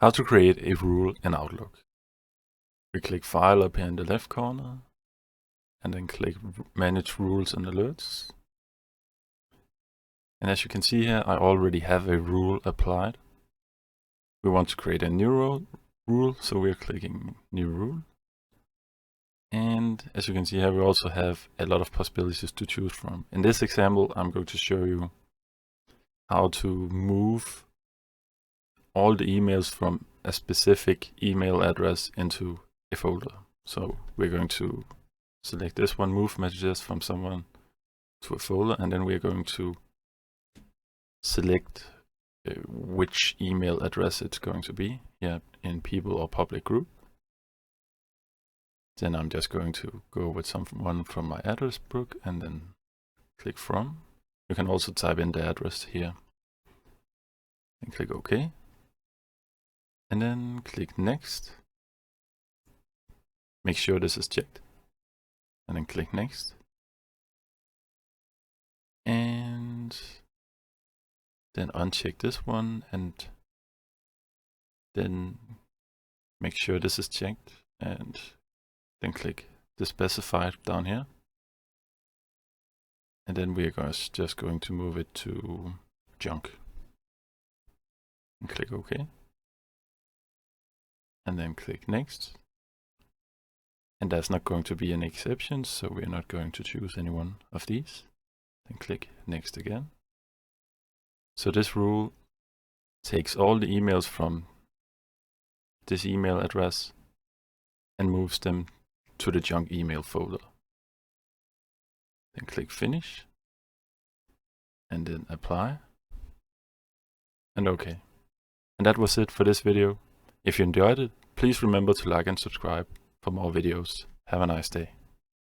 How to create a rule in Outlook. We click File up here in the left corner, and then click Manage Rules and Alerts. And as you can see here, I already have a rule applied. We want to create a new rule, so we're clicking New Rule. And as you can see here, we also have a lot of possibilities to choose from. In this example, I'm going to show you how to move all the emails from a specific email address into a folder. So we're going to select this one, move messages from someone to a folder, and then we're going to select which email address it's going to be here in people or public group. Then I'm just going to go with someone from my address book and then click from. You can also type in the address here and click OK. And then click Next. Make sure this is checked. And then click Next. And then uncheck this one and then make sure this is checked and then click the specified down here. And then we're just going to move it to junk. And click OK. And then click Next. And there's not going to be any exceptions, so we're not going to choose any one of these. Then click Next again. So this rule takes all the emails from this email address and moves them to the junk email folder. Then click Finish. And then Apply. And OK. And that was it for this video. If you enjoyed it, please remember to like and subscribe for more videos. Have a nice day.